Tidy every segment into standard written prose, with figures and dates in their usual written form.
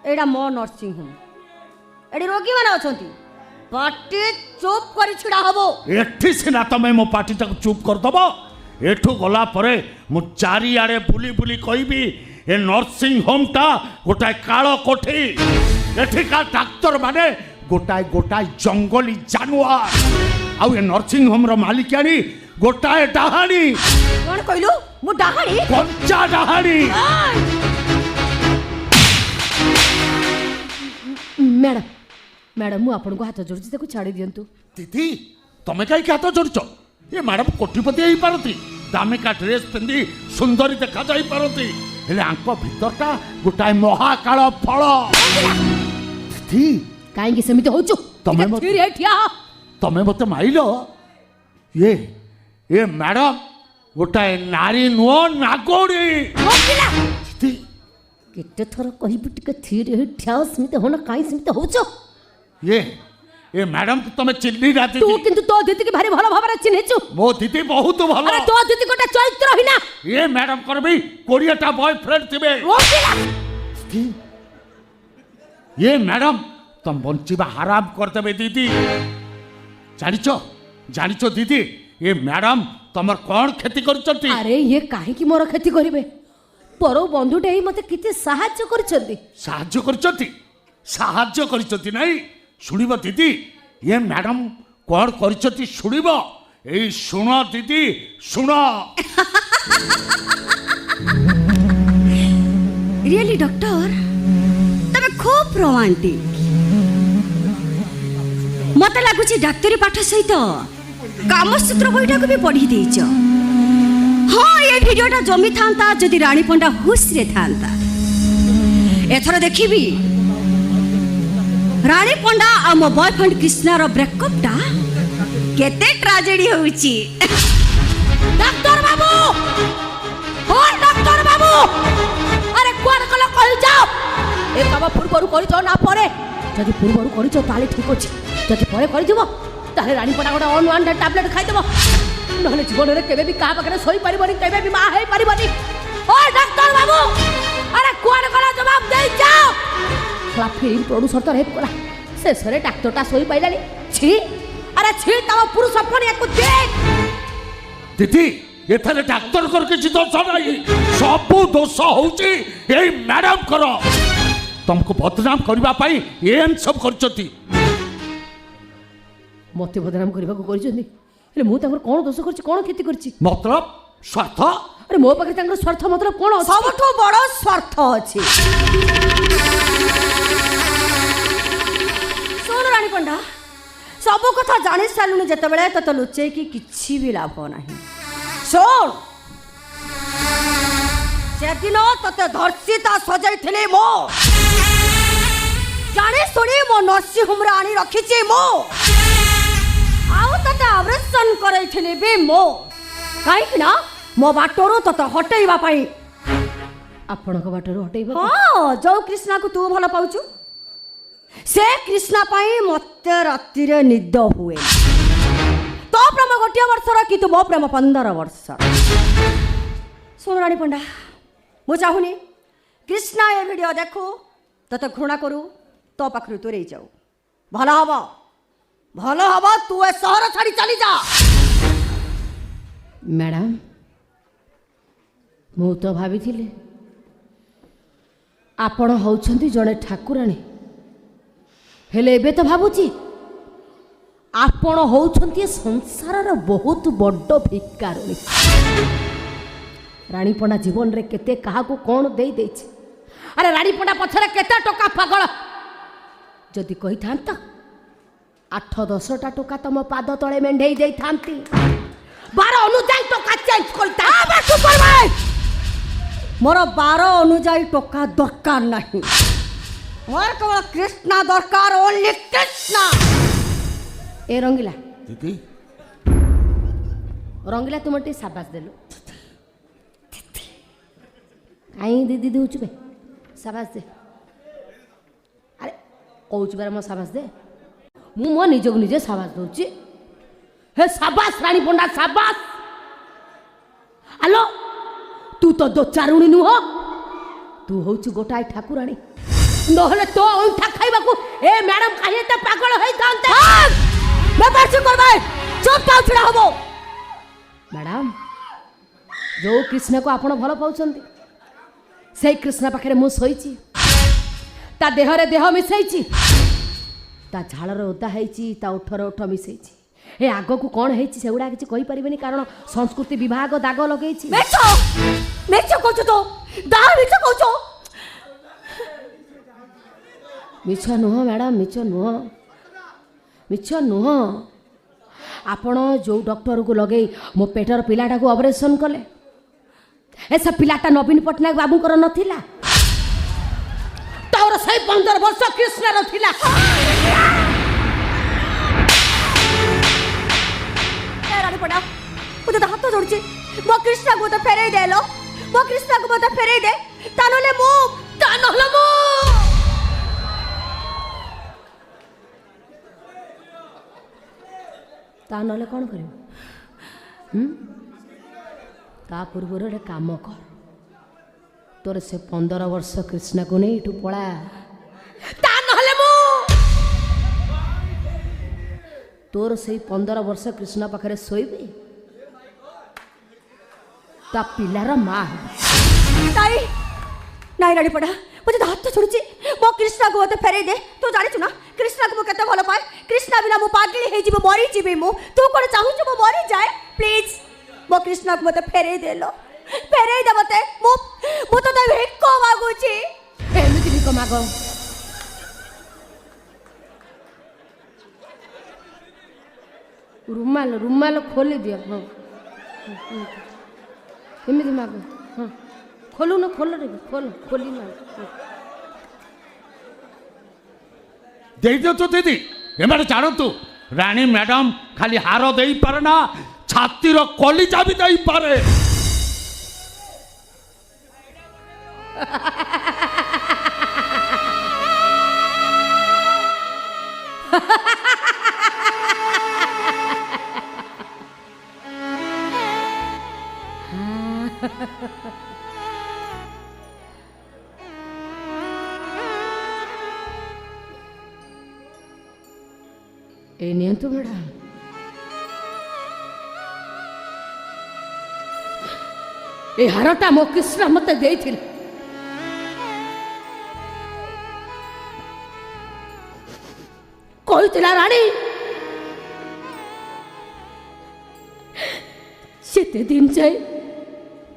एडा मो nursing home AD रोगी माने अछंती पाटी चुप कर छिड़ा हबो एठी सिना तमे मो पाटी तक चुप कर दबो एठू गला परे मु चारि आड़े बुली बुली कहबी ए नर्सिंग होम टा गोटाए कालो कोठी एठी का डाक्तर माने गोटाए गोटाए जंगली जानवर आउ ए नर्सिंग होम रो मालिकानी गोटाए डाहाणी कोन कहलु मु डाहाणी कंचा डाहाणी मैडम मैडम मु आपन को हाथ जोड़छि ताको छाड़ी दियंतु दीदी तमे काई हाथ जोड़छ ये मैडम कोटीपति होई पारती दामिका ड्रेस पिंदी सुंदरी देखा जाई पारती हेले आंको भीतरटा गोटाए महाकाल फल दीदी काहेकि समिति होचु तमे फिर एठिया तमे मते माइलो ये मैडम गोटाए नारी नुओ नागोड़ी दीदी केते थर कहिबु टिके थिर एठिया समिति होना काई समिति होचु ये मैडम तमे चिल्ली राती तू किंतु तो दीदी के भारी भलो भाबरे चिन्हेचु मो दीदी बहुत भलो अरे तो दीदी कोटा चरित्र हिना ये मैडम करबी कोरियाटा बॉयफ्रेंड थिबे ये मैडम तुम बंचिबा हराम कर देबे दीदी जानिचो दीदी ये मैडम तमर कोन खेती करचंती अरे ये काहे की मोर खेती करिवे परो बंधुटे ही मते किते सहाय्य करचंती साहाय्य करचंती नहीं शुणिबो दीदी ये मैडम कोन करचंती शुणिबो ए सुनो दीदी सुनो रियली डॉक्टर तमे खूब रोमांटिक मते लागुची डाक्टरी पाठ सहित कामसूत्र बईटा को भी पढ़ी देइछ हाँ ये वीडियोटा जमी थांता जदि रानी पंडा हुश रे थांता एथर देखिबी रानी पंडा आ मो बॉयफ्रेंड कृष्णा रो ब्रेकअप टा केते ट्रेजेडी होउची डॉक्टर बाबू ओ डॉक्टर बाबू अरे कोन कलो कहि जाओ ए बाबा पूर्वरु करि जाओ ना परे जदि पूर्वरु करि जाओ ताले ठीक अछि जदि परे करि दिबो ताले रानी पंडा गोटा ऑन वन टैबलेट खाइ देबो नहले जीवन रे केबे भी का पाखरे सोई परिबनी केबे भी मा हेई परिबनी ओ डॉक्टर बाबू अरे कोन कलो जवाब दे जाओ थोड़ा फिल्म प्रोड्यूसर तो हेल्प करा शेषरे डाक्टरटा सोई पाइलानी छी अरे छी तम पुरुष अपन एको देख दीदी एथरे डाक्टर कर किछि दोष नाही सब दोष होउची ए मैडम करो तुमको बदनाम करबा पाई एम सब करचती मते बदनाम करबा को करचनी ले मु तंगर कोन दोष करछि कोन खेती करछि मतलब स्वार्थ अरे मो पाखे तंगर स्वार्थ मतलब कोन सबठो बड़ स्वार्थ अछि सोन रानी पंडा सब कथा जानि सालुनी जते बेले तत लुचे की किछि भी लाभ नाही सोन जेदिन तते धर्षिता सजाई थिले मो जाने सुनी मो नर्सी हमरा आनी रखिछि मो आउ तते ऑपरेशन करई थिले बे मो काई कि ना मो बाटरो तते हटेइबा पई आपण को बाटरो हटेइबा हां जो कृष्णा को तू भलो पाउछु से कृष्णा पाई मते राति रे निद हुए तो प्रेम गोटिया वर्षर कि तू मो प्रेम 15 वर्ष सुन रानी पंडा मु चाहुनी कृष्णा ये वीडियो देखो तते घृणा करू तो पाखरु तोरे जाऊ भलो हबो तू ए शहर छाड़ी चली जा मैडम मु तो भाभी थिले आपण होउछंती जणे ठाकुराणी हेले एबे तो भाबुची आपण होउछंती संसारर बहुत बड्ड भिकारुणी रानी पंडा जीवन रे केते काहा को कोन देई देछि अरे रानी पंडा पछरे केते टका पागल जदि कहि थांता 8-10टा टका तम पाद तळे मेंढेई देई थांती 12 अनुजाई टका चेंज करता बे सुपर भाई मोर 12 अनुजाई टका दरकार नहीं मोर केवल कृष्णा दरकार ओनली कृष्णा ए रंगीला दीदी रंगीला तुम टी शाबाश देलु आई दीदी दूचु बे शाबाश दे अरे कहूच बार मो शाबाश दे मु मो निज को निजे शाबाश दउची हे शाबाश रानी पंडा शाबाश हेलो तू तो दो चारुणी नुह तू होउछु गोटाए ठाकुराणी নহলে তো অন্ঠা খাইবাকু এ ম্যাডাম কাহি এতে পাগল হই থানতে ব্যাপার কি করবে চুপ পাও ছড়া হবো ম্যাডাম जो कृष्ण को आपण भल पाउछंती से कृष्ण पाखे मु शोची ता देहरे देह मिसैची ता झाड़र ओदा होती ता ओठर ओठ मिसैची ए आग को कौन होती से गुड़ा किसी कहीपरि कारण संस्कृति विभाग दाग लगे मिछ नुह मैडम मिछ नुह आपण जो डॉक्टर को लगे मो पेटर पिलाटा को ऑपरेशन कले ऐसा पिलाटा नवीन पट्टनायक बाबू कर नथिला तोर सही 15 वर्ष कृष्ण रथिला रानी पड़ा मुझे तो हाथ जोड़ची मो कृष्ण को तो फेरे देलो मो कृष्ण को तो फेरे दे तानले मो ता नले कौन करियो ता पूर्व रे काम कर तोर से 15 वर्ष कृष्ण को नहीं इठू पड़ा ता नले मु तोर से 15 वर्ष कृष्ण पाखरे सोइबे ता पिलार मां ताई नाई रानी पड़ा मुझे तो हाथ तो छोड़ची मो कृष्ण को मते फेरे दे तू जानिछु ना कृष्ण को केते भलो पाए कृष्ण बिना मो पागली हे जीव मरी जीवे मो तू कोन चाहू मो मरी जाए प्लीज मो कृष्ण को मते फेरे देलो फेरे दे मते मो तो भेको मागुची एमिति भी को मागो रुमाल खोली दियो हां एमिति मागो हां खोलू ना खोल रे खोली ना दे दो तो दीदी एमारे जानतु रानी मैडम खाली हार दे पारे ना छातीर कलिजा भी दे पारे ए नियंतु मैडम ए हारटा मो कृष्ण मते देइथिल कहितला रानी सेते दिन जाए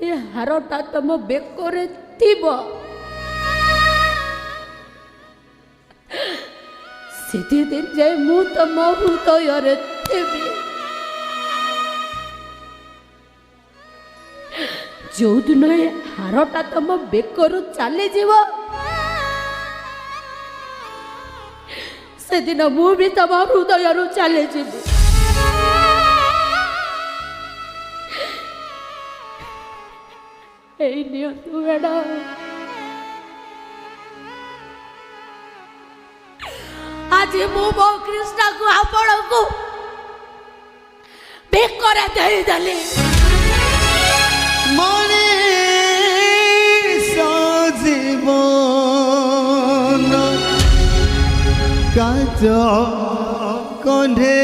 ए हारटा तम बेकोरे थिबो सेते दिन जाए मु तम हृदय थेबी जो दिन ए हारटा तम बेकर चली जीव से दिन मु भी तम हृदय चली जीवी नियंतु मैडम आज मु मो कृष्ण को आपण को बेकरे दे दले मने सजीवन काज कंधे